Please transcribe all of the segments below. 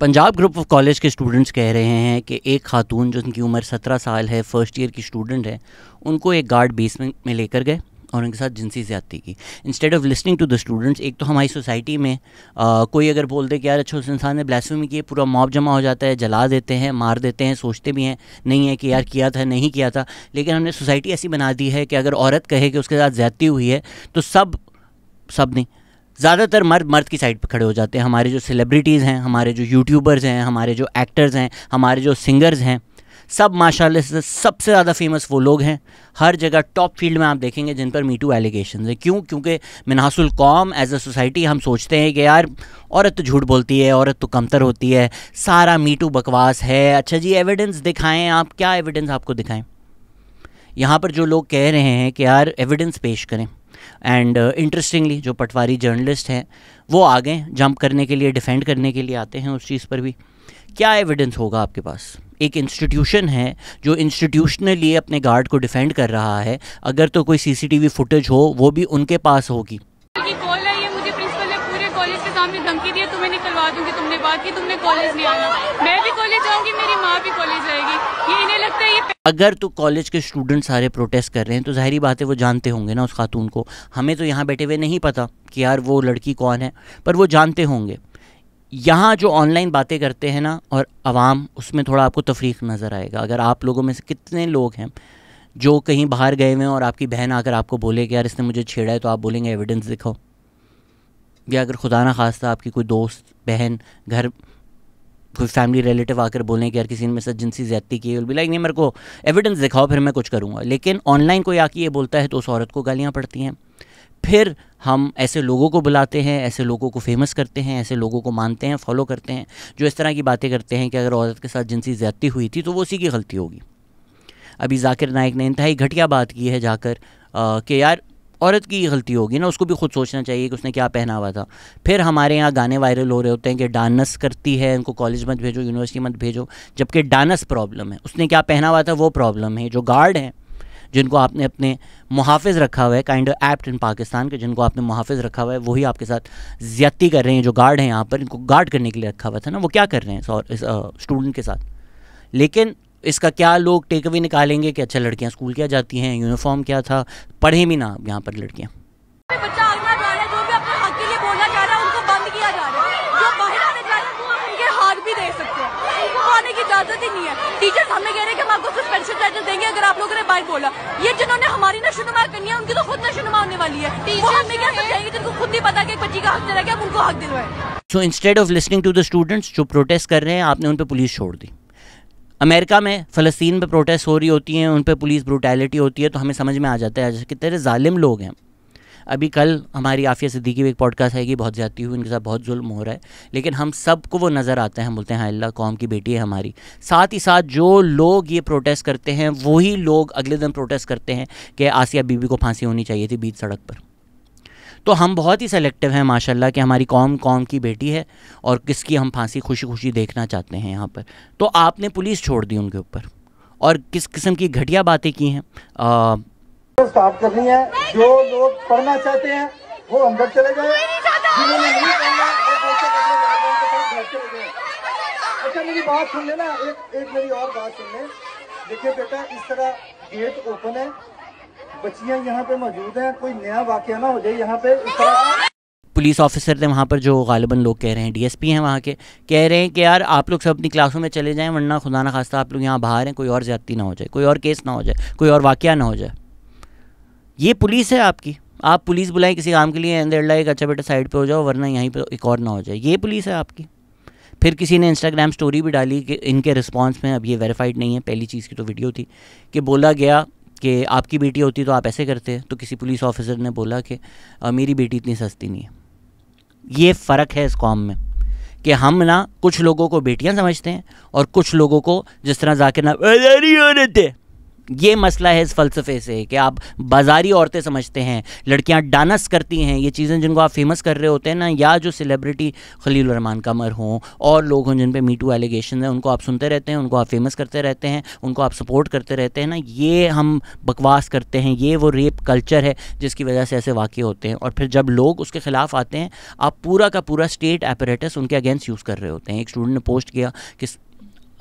Punjab group of college के students कह रहे हैं कि एक खातून जो उनकी उम्र 17 साल है, फ़र्स्ट ईयर की स्टूडेंट है, उनको एक गार्ड बेसमेंट में लेकर गए और उनके साथ जिनसी ज़्यादती की। Instead of listening to the students, एक तो हमारी सोसाइटी में कोई अगर बोल दे कि यार अच्छा उस इंसान ने ब्लास्फेमी की, पूरा मॉब जमा हो जाता है, जला देते हैं, मार देते हैं, सोचते भी हैं नहीं है कि यार किया था नहीं किया था। लेकिन हमने सोसाइटी ऐसी बना दी है कि अगर औरत कहे कि उसके साथ ज़्यादती हुई है तो सब नहीं, ज़्यादातर मर्द की साइड पर खड़े हो जाते हैं। हमारे जो सेलिब्रिटीज़ हैं, हमारे जो यूट्यूबर्स हैं, हमारे जो एक्टर्स हैं, हमारे जो सिंगर्स हैं, सब माशाल्लाह से सबसे ज़्यादा फेमस वो लोग हैं। हर जगह टॉप फील्ड में आप देखेंगे जिन पर मीटू एलिगेशंस हैं। क्यों? क्योंकि मिनहासुल कौम एज अ सोसाइटी हम सोचते हैं कि यार औरत तो झूठ बोलती है, औरत तो कमतर होती है, सारा मीटू बकवास है। अच्छा जी, एविडेंस दिखाएं, आप क्या एविडेंस आपको दिखाएं? यहाँ पर जो लोग कह रहे हैं कि यार एविडेंस पेश करें, एंड इंटरेस्टिंगली जो पटवारी जर्नलिस्ट हैं वो आ गए जंप करने के लिए, डिफेंड करने के लिए आते हैं उस चीज़ पर भी। क्या एविडेंस होगा आपके पास? एक इंस्टीट्यूशन है जो इंस्टीट्यूशनली अपने गार्ड को डिफेंड कर रहा है, अगर तो कोई सीसीटीवी फुटेज हो वो भी उनके पास होगी। कॉल है, ये मुझे प्रिंसिपल ने पूरे कॉलेज के सामने धमकी दी है, तुम्हें निकलवा दूंगी, तुमने बात की, तुमने कॉलेज नहीं आना। मैं भी कॉलेज जाऊंगी, मेरी माँ भी कॉलेज जाएगी। ये इन्हें लगता है ये अगर तो कॉलेज के स्टूडेंट सारे प्रोटेस्ट कर रहे हैं तो जाहिर बात है वो जानते होंगे ना उस खातून को। हमें तो यहाँ बैठे हुए नहीं पता कि यार वो लड़की कौन है, पर वो जानते होंगे। यहाँ जो ऑनलाइन बातें करते हैं ना और अवाम, उसमें थोड़ा आपको तफरीक नज़र आएगा। अगर आप लोगों में से कितने लोग हैं जो कहीं बाहर गए हुए हैं और आपकी बहन आकर आपको बोले कि यार इसने मुझे छेड़ा है, तो आप बोलेंगे एविडेंस दिखाओ। या अगर खुदा ना खास्ता आपकी कोई दोस्त, बहन, घर कोई फैमिली रिलेटिव आकर बोलें कि यार किसी ने मेरे साथ जिनसी ज़्यादती की, विल बी लाइक नहीं, मेरे को एविडेंस दिखाओ फिर मैं कुछ करूँगा। लेकिन ऑनलाइन कोई आके ये बोलता है तो उस औरत को गालियाँ पड़ती हैं। फिर हम ऐसे लोगों को बुलाते हैं, ऐसे लोगों को फेमस करते हैं, ऐसे लोगों को मानते हैं, फॉलो करते हैं, जो इस तरह की बातें करते हैं कि अगर औरत के साथ जिनसी ज़्यादती हुई थी तो वो उसी की गलती होगी। अभी जाकिर नाइक ने इंतहाई घटिया बात की है जाकर कि यार औरत की गलती होगी ना, उसको भी खुद सोचना चाहिए कि उसने क्या पहना हुआ था। फिर हमारे यहाँ गाने वायरल हो रहे होते हैं कि डांस करती है, उनको कॉलेज मत भेजो, यूनिवर्सिटी मत भेजो, जबकि डांस प्रॉब्लम है, उसने क्या पहना हुआ था वो प्रॉब्लम है। जो गार्ड हैं जिनको आपने अपने मुहाफ़िज़ रखा हुआ है, kind of act in Pakistan के, जिनको आपने मुहाफ़िज़ रखा हुआ है वही आपके साथ ज़्यादती कर रहे हैं। जो गार्ड हैं यहाँ पर, इनको गार्ड करने के लिए रखा हुआ था ना, वो क्या कर रहे हैं इस स्टूडेंट के साथ? लेकिन इसका क्या लोग टेक अवे निकालेंगे कि अच्छा लड़कियाँ स्कूल क्या जाती हैं, यूनिफॉर्म क्या था, पढ़ें भी ना यहाँ पर लड़कियाँ। बच्चा आगना जा रहा है, जो भी अपने हक के लिए बोलना चाह रहा है उनको बंद किया जा रहा है। जो बाहर आने जा रहे हैं वो उनके हाथ भी दे सकते हैं, उनको आने की इजाजत ही नहीं है। टीचर्स हमें कह रहे हैं कि हम आपको सस्पेंशन लेटर देंगे अगर आप लोगों ने बाहर बोला। ये जिन्होंने हमारी नशोनुमा करनी है उनकी तो खुद नशोनुमा होने वाली है। वो हमें क्या समझाएंगे जिनको खुद नहीं पता कि एक बच्ची का हक दिला, हम उनको हक दिलवाएं। So instead of listening to the students जो प्रोटेस्ट कर रहे हैं, आपने उन पर पुलिस छोड़ दी। अमेरिका में फ़लस्तीन पे प्रोटेस्ट हो रही होती हैं, उन पे पुलिस ब्रूटैलिटी होती है, तो हमें समझ में आ जाता है कि तेरे जालिम लोग हैं। अभी कल हमारी आफिया सिद्दीकी भी एक पॉडकास्ट है कि बहुत ज़्यादती हुई, उनके साथ बहुत जुल्म हो रहा है, लेकिन हम सब को वो नज़र आता है, हम बोलते हैं हाय अल्लाह कौम की बेटी है हमारी। साथ ही साथ जो लोग ये प्रोटेस्ट करते हैं वही लोग अगले दिन प्रोटेस्ट करते हैं कि आसिया बीबी को फांसी होनी चाहिए थी बीच सड़क पर। तो हम बहुत ही सेलेक्टिव हैं माशाल्लाह कि हमारी कौम की बेटी है और किसकी हम फांसी खुशी खुशी देखना चाहते हैं यहाँ पर। तो आपने पुलिस छोड़ दी उनके ऊपर और किस किस्म की घटिया बातें की हैं। स्टार्ट करनी है। जो लोग पढ़ना चाहते हैं वो अंदर चले जाए, जिन्होंने नहीं पढ़ना वो बेशक अपने वालिदैन के साथ घर चले जाए। अच्छा मेरी बात सुन लेना, एक मेरी और बात सुन ले। देखिए बेटा, इस तरह गेट ओपन है, बच्चियां यहाँ पे मौजूद हैं, कोई नया वाकया ना हो जाए यहाँ पे इस तरह। पुलिस ऑफिसर थे वहाँ पर जो गालिबन लोग कह रहे हैं, डीएसपी हैं वहाँ के, कह रहे हैं कि यार आप लोग सब अपनी क्लासों में चले जाएं, वरना खुदा ना खास्ता आप लोग यहाँ बाहर हैं, कोई और ज़्यादती ना हो जाए, कोई और केस ना हो जाए, कोई और वाकया ना हो जाए। ये पुलिस है आपकी? आप पुलिस बुलाएं किसी काम के लिए, अंदर लाइक अच्छा बेटा साइड पे हो जाओ वरना यहीं पे एक और ना हो जाए, ये पुलिस है आपकी? फिर किसी ने इंस्टाग्राम स्टोरी भी डाली कि इनके रिस्पॉन्स में, अब ये वेरीफाइड नहीं है, पहली चीज़ की तो वीडियो थी, कि बोला गया कि आपकी बेटी होती तो आप ऐसे करते। तो किसी पुलिस ऑफिसर ने बोला कि मेरी बेटी इतनी सस्ती नहीं है। ये फ़र्क है इस कौम में कि हम ना कुछ लोगों को बेटियां समझते हैं और कुछ लोगों को जिस तरह जाकिर ना औरत है, ये मसला है इस फ़लसफ़े से कि आप बाज़ारी औरतें समझते हैं, लड़कियां डांस करती हैं, ये चीज़ें जिनको आप फेमस कर रहे होते हैं ना, या जो सेलिब्रिटी खलील रहमान कमर हों और लोग हों जिन पे मीटू एलिगेशन है, उनको आप सुनते रहते हैं, उनको आप फेमस करते रहते हैं, उनको आप सपोर्ट करते रहते हैं ना, ये हम बकवास करते हैं, ये वो रेप कल्चर है जिसकी वजह से ऐसे वाक़े होते हैं। और फिर जब लोग उसके ख़िलाफ़ आते हैं, आप पूरा का पूरा स्टेट एपरेटस उनके अगेंस्ट यूज़ कर रहे होते हैं। एक स्टूडेंट ने पोस्ट किया कि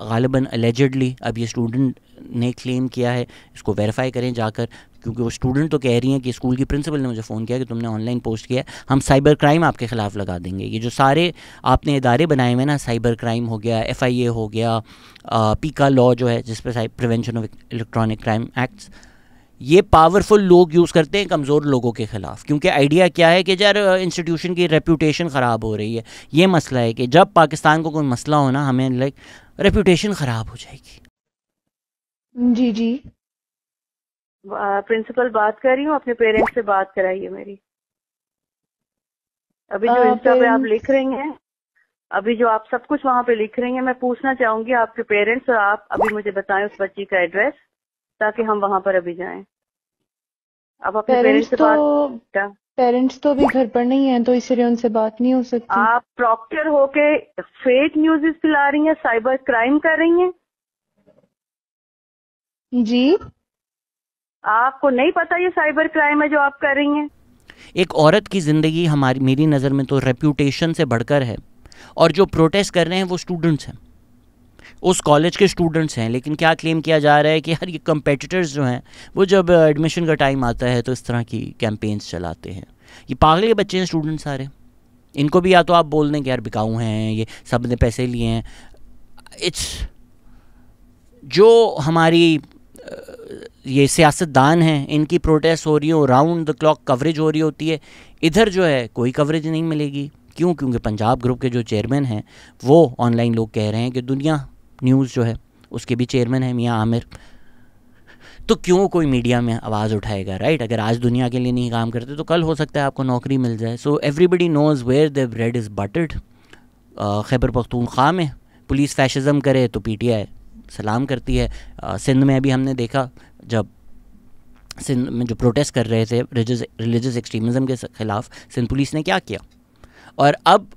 गालिबन एलिजिडली, अब ये स्टूडेंट ने क्लेम किया है, इसको वेरीफाई करें जाकर, क्योंकि वो स्टूडेंट तो कह रही हैं कि स्कूल की प्रिंसिपल ने मुझे फ़ोन किया कि तुमने ऑनलाइन पोस्ट किया है, हम साइबर क्राइम आपके ख़िलाफ़ लगा देंगे। ये जो सारे आपने इदारे बनाए हुए ना, साइबर क्राइम हो गया, FIA हो गया, पीका लॉ जो है जिस पर prevention of electronic crime acts, ये पावरफुल लोग यूज़ करते हैं कमज़ोर लोगों के ख़िलाफ़। क्योंकि आइडिया क्या है कि यार इंस्टीट्यूशन की रेपूटेशन ख़राब हो रही है। ये मसला है कि जब पाकिस्तान को कोई मसला हो ना, हमें लाइक रेपूटेशन ख़राब हो जाएगी। जी जी, प्रिंसिपल बात कर रही हूँ, अपने पेरेंट्स से बात कराइए मेरी। अभी जो इंस्टा पे आप लिख रही हैं, अभी जो आप सब कुछ वहाँ पे लिख रही हैं, मैं पूछना चाहूंगी आपके पेरेंट्स, और आप अभी मुझे बताएं उस बच्ची का एड्रेस, ताकि हम वहाँ पर अभी जाएं। आप अपने पेरेंट्स से बात, पेरेंट्स तो अभी घर पर नहीं है, तो इसलिए उनसे बात नहीं हो सकती। आप प्रॉक्टर होके फेक न्यूज़ फैला रही हैं, साइबर क्राइम कर रही हैं। जी, आपको नहीं पता ये साइबर क्राइम है जो आप कर रही हैं? एक औरत की ज़िंदगी हमारी, मेरी नज़र में तो रेप्यूटेशन से बढ़कर है। और जो प्रोटेस्ट कर रहे हैं वो स्टूडेंट्स हैं, उस कॉलेज के स्टूडेंट्स हैं। लेकिन क्या क्लेम किया जा रहा है कि यार ये कंपेटिटर्स जो हैं वो जब एडमिशन का टाइम आता है तो इस तरह की कैंपेन्स चलाते हैं। ये पागल के बच्चे हैं स्टूडेंट सारे, इनको भी या तो आप बोल दें कि यार बिकाऊ हैं, ये सब ने पैसे लिए हैं। इट्स जो हमारी ये सियासतदान हैं, इनकी प्रोटेस्ट हो रही हो, राउंड द क्लॉक कवरेज हो रही होती है, इधर जो है कोई कवरेज नहीं मिलेगी। क्यों? क्योंकि पंजाब ग्रुप के जो चेयरमैन हैं वो ऑनलाइन लोग कह रहे हैं कि दुनिया न्यूज़ जो है उसके भी चेयरमैन है मियाँ आमिर, तो क्यों कोई मीडिया में आवाज़ उठाएगा, राइट? अगर आज दुनिया के लिए नहीं काम करते तो कल हो सकता है आपको नौकरी मिल जाए। So everybody knows where the bread is buttered. Khyber Pakhtunkhwa में पुलिस फैशिज़म करे तो PTI सलाम करती है। सिंध में अभी हमने देखा, जब सिंध में जो प्रोटेस्ट कर रहे थे रिलीजियस एक्सट्रीमिज़म के ख़िलाफ़, सिंध पुलिस ने क्या किया। और अब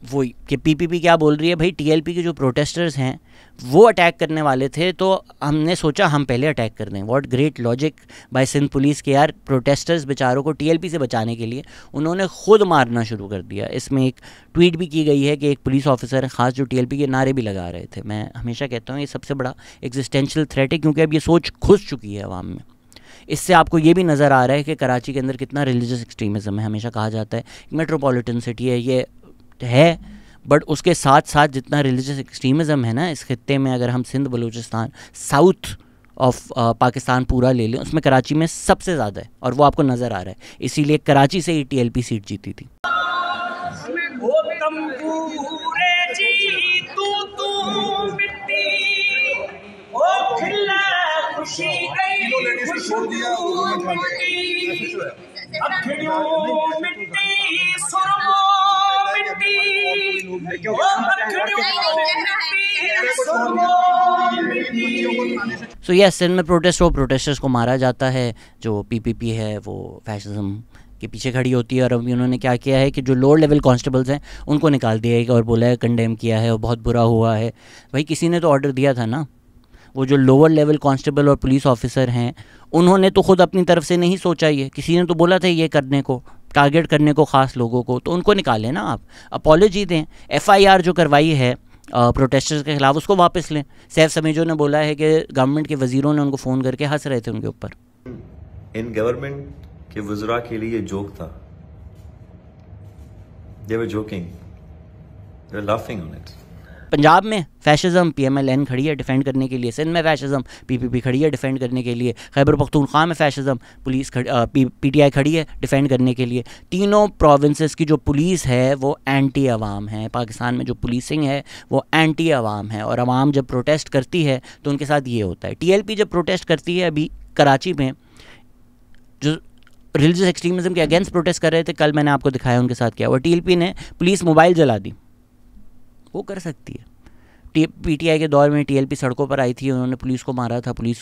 वो कि PPP क्या बोल रही है, भाई TLP के जो प्रोटेस्टर्स हैं वो अटैक करने वाले थे तो हमने सोचा हम पहले अटैक कर दें। What great logic by Sindh police के यार, प्रोटेस्टर्स बेचारों को TLP से बचाने के लिए उन्होंने ख़ुद मारना शुरू कर दिया। इसमें एक ट्वीट भी की गई है कि एक पुलिस ऑफिसर है ख़ास जो TLP के नारे भी लगा रहे थे। मैं हमेशा कहता हूँ ये सबसे बड़ा एग्जिस्टेंशियल थ्रेट है, क्योंकि अब ये सोच घुस चुकी है अवाम में। इससे आपको ये भी नज़र आ रहा है कि कराची के अंदर कितना रिलीजियस एक्सट्रीमिज़म है। हमेशा कहा जाता है मेट्रोपॉलिटन सिटी है, ये है, बट उसके साथ साथ जितना रिलीजियस एक्सट्रीमिज़म है ना इस खित्ते में, अगर हम सिंध बलूचिस्तान साउथ ऑफ पाकिस्तान पूरा ले लें, उसमें कराची में सबसे ज़्यादा है और वो आपको नज़र आ रहा है। इसीलिए कराची से ही TLP सीट जीती थी। सो यस, सिंध में प्रोटेस्ट हो, प्रोटेस्टर्स को मारा जाता है। जो PPP है वो फैशिज्म के पीछे खड़ी होती है। और अभी उन्होंने क्या किया है कि जो लोअर लेवल कांस्टेबल्स हैं उनको निकाल दिया है और बोला है कंडेम किया है और बहुत बुरा हुआ है। भाई किसी ने तो ऑर्डर दिया था ना, वो जो लोअर लेवल कांस्टेबल और पुलिस ऑफिसर हैं उन्होंने तो ख़ुद अपनी तरफ से नहीं सोचा, ये किसी ने तो बोला था ये करने को, टारगेट करने को ख़ास लोगों को, तो उनको निकालें ना आप, अपॉलॉजी दें। FIR जो करवाई है प्रोटेस्टर्स के ख़िलाफ़ उसको वापस लें। सैफ समीजो ने बोला है कि गवर्नमेंट के वज़ीरों ने उनको फ़ोन करके हंस रहे थे उनके ऊपर। इन गवर्नमेंट के वज़रा के लिए जोक था, they were joking, they were laughing on it. Punjab में फैशिज़म PMLN खड़ी है डिफेंड करने के लिए, सिंध में फैशिज़म PPP खड़ी है डिफेंड करने के लिए, खैबर पख्तूनख्वा में फैशिज़म पुलिस PTI खड़ी है डिफेंड करने के लिए। तीनों प्रोविंसेस की जो पुलिस है वो एंटी अवाम है। पाकिस्तान में जो पुलिसिंग है वो एंटी अवाम है, और अवाम जब प्रोटेस्ट करती है तो उनके साथ ये होता है। TLP जब प्रोटेस्ट करती है, अभी कराची में जो रिलीजियस एक्सट्रीमिज़म के अगेंस्ट प्रोटेस्ट कर रहे थे, कल मैंने आपको दिखाया उनके साथ क्या हुआ। TLP ने पुलिस मोबाइल जला दी, वो कर सकती है। पीटीआई के दौर में टीएलपी सड़कों पर आई थी, उन्होंने पुलिस को मारा था, पुलिस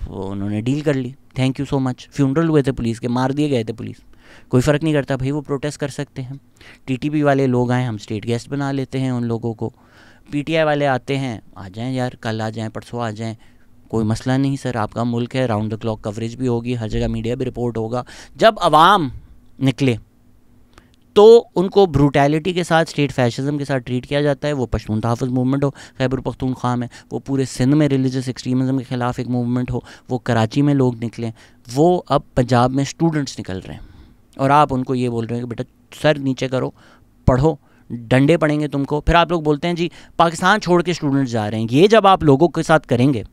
उन्होंने डील कर ली, thank you so much. Funeral हुए थे पुलिस के, मार दिए गए थे पुलिस, कोई फ़र्क नहीं करता भाई, वो प्रोटेस्ट कर सकते हैं। टीटीपी वाले लोग आए, हम स्टेट गेस्ट बना लेते हैं उन लोगों को। पीटीआई वाले आते हैं, आ जाएं यार, कल आ जाएं, परसों आ जाएं, कोई मसला नहीं सर, आपका मुल्क है, राउंड द क्लॉक कवरेज भी होगी, हर जगह मीडिया भी रिपोर्ट होगा। जब अवाम निकले तो उनको ब्रूटैलिटी के साथ, स्टेट फैशिज्म के साथ ट्रीट किया जाता है। वो पश्तून तहफ़्फ़ुज़ मूवमेंट हो खैबर पख्तूनख्वा में, वो पूरे सिंध में रिलीजियस एक्सट्रीमिज़म के ख़िलाफ़ एक मूवमेंट हो, वो कराची में लोग निकलें, वो अब पंजाब में स्टूडेंट्स निकल रहे हैं, और आप उनको ये बोल रहे हैं कि बेटा सर नीचे करो, पढ़ो, डंडे पड़ेंगे तुमको। फिर आप लोग बोलते हैं जी पाकिस्तान छोड़ के स्टूडेंट्स जा रहे हैं। ये जब आप लोगों के साथ करेंगे,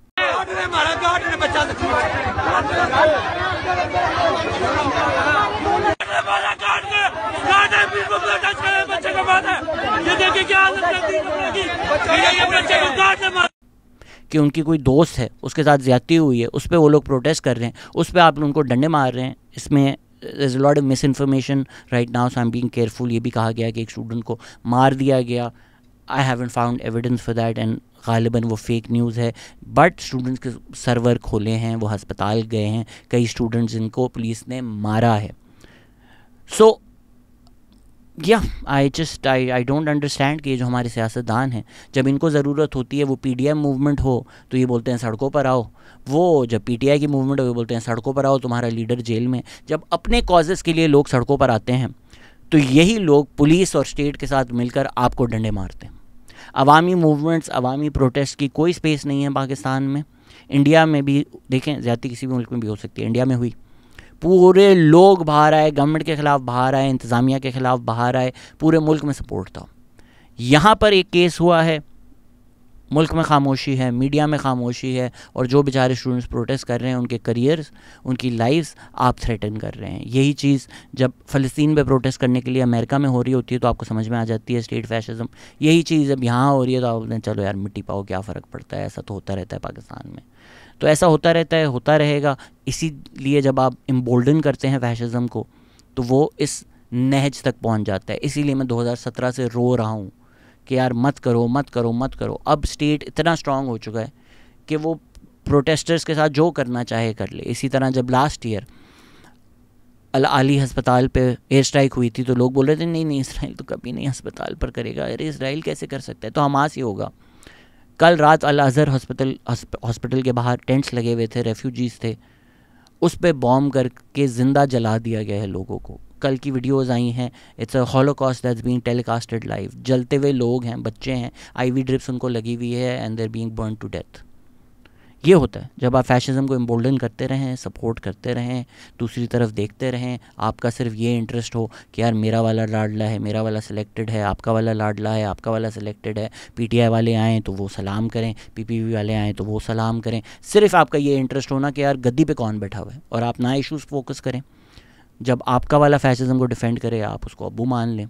कि उनकी कोई दोस्त है उसके साथ ज़्यादती हुई है, उस पर वो लोग प्रोटेस्ट कर रहे हैं, उस पर आप उनको डंडे मार रहे हैं, इसमें there's a lot of misinformation right now, so I'm being careful। ये भी कहा गया कि एक स्टूडेंट को मार दिया गया, I haven't found evidence for that and ग़ालिबन वो फेक न्यूज़ है। बट स्टूडेंट्स के सर्वर खोले हैं, वो हस्पताल गए हैं, कई स्टूडेंट्स जिनको पुलिस ने मारा है। सो आई डोंट अंडरस्टैंड कि ये जो हमारे सियासतदान हैं, जब इनको ज़रूरत होती है, वो पीडीएम मूवमेंट हो तो ये बोलते हैं सड़कों पर आओ, वो जब पीटीआई की मूवमेंट हो वो बोलते हैं सड़कों पर आओ, तुम्हारा लीडर जेल में। जब अपने कॉजेज़ के लिए लोग सड़कों पर आते हैं तो यही लोग पुलिस और स्टेट के साथ मिलकर आपको डंडे मारते हैं। अवामी मूवमेंट्स, अवामी प्रोटेस्ट की कोई स्पेस नहीं है पाकिस्तान में। इंडिया में भी देखें, ज़्यादती किसी भी मुल्क में भी हो सकती है, इंडिया में हुई, पूरे लोग बाहर आए, गवर्नमेंट के ख़िलाफ़ बाहर आए, इंतज़ामिया के ख़िलाफ़ बाहर आए, पूरे मुल्क में सपोर्ट था। यहाँ पर एक केस हुआ है, मुल्क में खामोशी है, मीडिया में खामोशी है, और जो बेचारे स्टूडेंट्स प्रोटेस्ट कर रहे हैं उनके करियर्स, उनकी लाइफ्स आप थ्रेटन कर रहे हैं। यही चीज़ जब फ़लस्तीन पे प्रोटेस्ट करने के लिए अमेरिका में हो रही होती है तो आपको समझ में आ जाती है स्टेट फैशिज्म। यही चीज़ जब यहाँ हो रही है तो आप बोलते हैं चलो यार मिट्टी पाओ, क्या फ़र्क पड़ता है, ऐसा तो होता रहता है पाकिस्तान में। तो ऐसा होता रहता है, होता रहेगा। इसीलिए जब आप एम्बोल्डन करते हैं फैशिज्म को तो वो इस नहज तक पहुँच जाता है। इसीलिए मैं 2017 से रो रहा हूँ कि यार मत करो, मत करो, मत करो। अब स्टेट इतना स्ट्रांग हो चुका है कि वो प्रोटेस्टर्स के साथ जो करना चाहे कर ले। इसी तरह जब लास्ट ईयर अल आली हस्पताल पे एयर स्ट्राइक हुई थी तो लोग बोल रहे थे नहीं इसराइल तो कभी नहीं हस्पताल पर करेगा। अरे इसराइल कैसे कर सकता है, तो हमास ही होगा। कल रात अल अज़हर हॉस्पिटल के बाहर टेंट्स लगे हुए थे, रेफ्यूजीज़ थे, उस पे बॉम्ब करके ज़िंदा जला दिया गया है लोगों को। कल की वीडियोस आई हैं, it's a Holocaust that's being telecasted live. जलते हुए लोग हैं, बच्चे हैं, आईवी ड्रिप्स उनको लगी हुई है and they are being burn to death. ये होता है जब आप फैशिज्म को एम्बोल्डन करते रहें, सपोर्ट करते रहें, दूसरी तरफ देखते रहें। आपका सिर्फ ये इंटरेस्ट हो कि यार मेरा वाला लाडला है, मेरा वाला सिलेक्टेड है, आपका वाला लाडला है, आपका वाला सिलेक्टेड है। पीटीआई वाले आएँ तो वो सलाम करें, पीपीपी वाले आएँ तो वो सलाम करें। सिर्फ आपका ये इंटरेस्ट होना कि यार गद्दी पे कौन बैठा हुआ है, और आप ना इशूज़ फोकस करें। जब आपका वाला फैशिज्म को डिफेंड करे आप उसको अब्बू मान लें।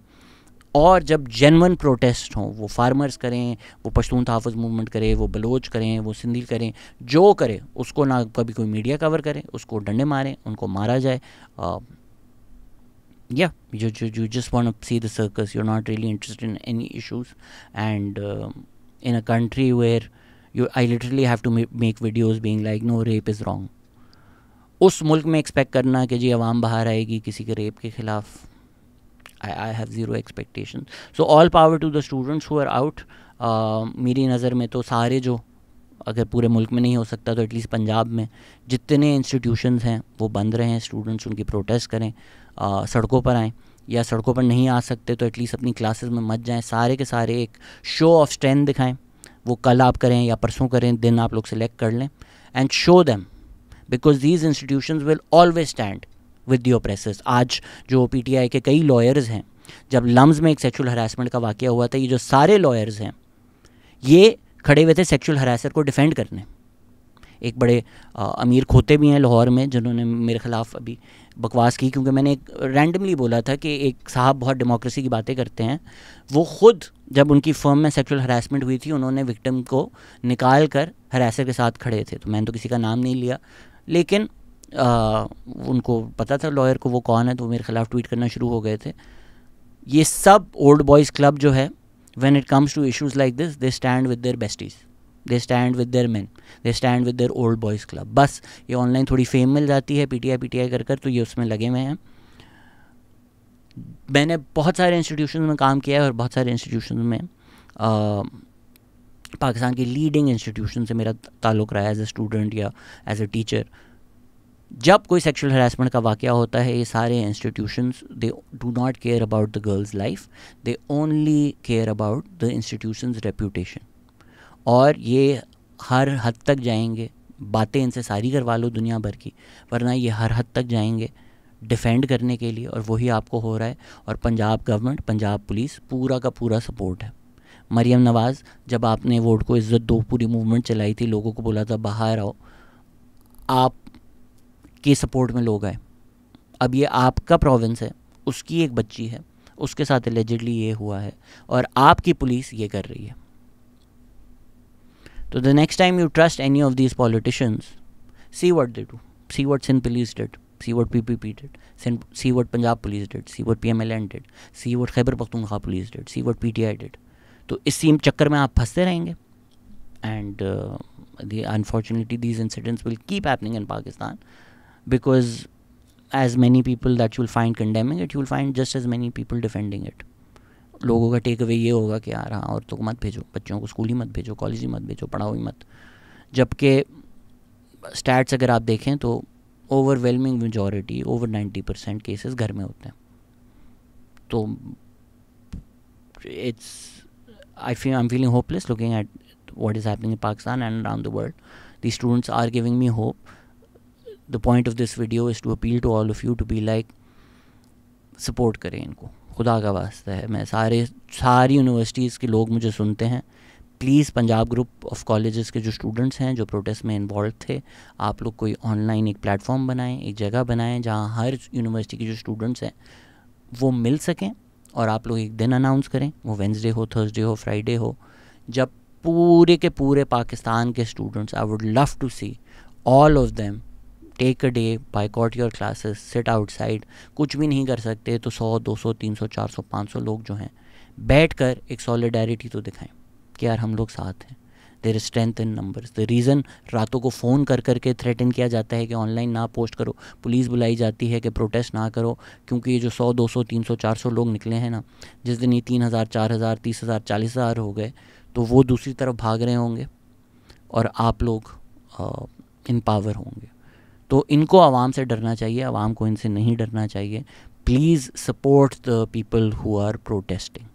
और जब जेन्युइन प्रोटेस्ट हों, वो फार्मर्स करें, वो पश्तून तहफ़्फ़ुज़ मूवमेंट करें, वो बलोच करें, वो सिंधी करें, जो करे उसको ना कभी कोई मीडिया कवर करे, उसको डंडे मारें, उनको मारा जाए। you just want to see the circus, you're not really interested in any issues. And in a country where I literally have to make videos being like no rape is wrong, उस मुल्क में expect करना कि जी अवाम बाहर आएगी किसी के rape के ख़िलाफ़, I have zero expectations. So all power to the students who are out. मेरी नज़र में तो सारे जो, अगर पूरे मुल्क में नहीं हो सकता तो एटलीस्ट पंजाब में जितने इंस्टीट्यूशंस हैं वो बंद रहें, स्टूडेंट्स उनकी प्रोटेस्ट करें, सड़कों पर आएँ, या सड़कों पर नहीं आ सकते तो एटलीस्ट अपनी क्लासेस में मत जाएं। सारे के सारे एक शो ऑफ स्ट्रेंथ दिखाएं, वो कल आप करें या परसों करें, दिन आप लोग सेलेक्ट कर लें and show them, because these institutions will always stand with the oppressors. आज जो पीटीआई के कई लॉयर्स हैं, जब लम्स में एक सेक्सुअल हरासमेंट का वाक़या हुआ था, ये जो सारे लॉयर्स हैं ये खड़े हुए थे सेक्सुअल हरासर को डिफेंड करने। एक बड़े अमीर खोते भी हैं लाहौर में जिन्होंने मेरे ख़िलाफ़ अभी बकवास की, क्योंकि मैंने एक रैंडमली बोला था कि एक साहब बहुत डेमोक्रेसी की बातें करते हैं। वो ख़ुद जब उनकी फर्म में सेक्सुअल हरासमेंट हुई थी उन्होंने विक्टिम को निकाल कर हरासर के साथ खड़े थे। तो मैंने तो किसी का नाम नहीं लिया, लेकिन उनको पता था लॉयर को वो कौन है, तो वो मेरे ख़िलाफ़ ट्वीट करना शुरू हो गए थे। ये सब ओल्ड बॉयज़ क्लब जो है When it comes to issues like this, they stand with their besties, they stand with their men, they stand with their old boys club. बस ये ऑनलाइन थोड़ी फेम मिल जाती है पीटीआई कर कर, तो ये उसमें लगे हुए हैं. मैंने बहुत सारे इंस्टीट्यूशन में काम किया है और बहुत सारे इंस्टीट्यूशन में पाकिस्तान की लीडिंग इंस्टीट्यूशन से मेरा ताल्लुक़ रहा है एज ए स्टूडेंट या एज ए टीचर. जब कोई सेक्सुअल हरासमेंट का वाक़या होता है, ये सारे institutions they do not care about the girls life, they only care about the institutions reputation. और ये हर हद तक जाएंगे, बातें इनसे सारी करवा लो दुनिया भर की, वरना ये हर हद तक जाएंगे डिफेंड करने के लिए, और वही आपको हो रहा है. और पंजाब गवर्नमेंट, पंजाब पुलिस पूरा का पूरा सपोर्ट है. मरियम नवाज़, जब आपने वोट को इज़्ज़त दो पूरी मूवमेंट चलाई थी, लोगों को बोला था बाहर आओ, आप के सपोर्ट में लोग आए. अब ये आपका प्रोविंस है, उसकी एक बच्ची है, उसके साथ एलिजिडली ये हुआ है और आपकी पुलिस ये कर रही है. तो the next time you trust any of these politicians, see what they do, see what Sindh police did, see what PPP did, see what Punjab police did, see what PMLN did, see what Khyber Pakhtunkhwa police did, see what PTI did. तो इस सीम चक्कर में आप फंसते रहेंगे. And unfortunately these incidents will keep happening in Pakistan, because as many people that you will find condemning it, you will find just as many people defending it. लोगों का take away ये होगा कि यार हाँ, औरतों को मत भेजो, बच्चों को स्कूल ही मत भेजो, कॉलेज ही मत भेजो, पढ़ाओ ही मत. जबकि स्टैट्स अगर आप देखें तो ओवरवेलमिंग मेजॉरिटी, ओवर 90% केसेस घर में होते हैं. तो I am feeling hopeless looking at what is happening in Pakistan and around the world. The students are giving me hope. The point of this video is to appeal to all of you to be like, support करें इनको, खुदा का वास्ता है. मैं सारी universities के लोग मुझे सुनते हैं. Please Punjab group of colleges के जो स्टूडेंट्स हैं जो प्रोटेस्ट में इन्वॉल्व थे, आप लोग कोई ऑनलाइन एक प्लेटफॉर्म बनाएं, एक जगह बनाएं जहां हर यूनिवर्सिटी के जो स्टूडेंट्स हैं वो मिल सकें, और आप लोग एक दिन अनाउंस करें, वो वेंसडे हो, थर्सडे हो, फ्राइडे हो, जब पूरे के पूरे पाकिस्तान के students, I would love to see all of them take a day, boycott your classes, sit outside. कुछ भी नहीं कर सकते तो 100, 200, 300, 400, 500 लोग जो हैं बैठ कर एक सॉलिडारिटी तो दिखाएं कि यार हम लोग साथ हैं. There is strength in numbers. The reason रातों को फ़ोन कर करके थ्रेटन किया जाता है कि ऑनलाइन ना पोस्ट करो, पुलिस बुलाई जाती है कि प्रोटेस्ट ना करो, क्योंकि ये जो 100, 200, 300, 400 लोग निकले हैं ना, जिस दिन ये 3000, 4000, 30,000, 40,000 हो गए, तो वो दूसरी तरफ भाग रहे होंगे और आप लोग इन पावर होंगे. तो इनको आवाम से डरना चाहिए, आवाम को इनसे नहीं डरना चाहिए. Please support the people who are protesting.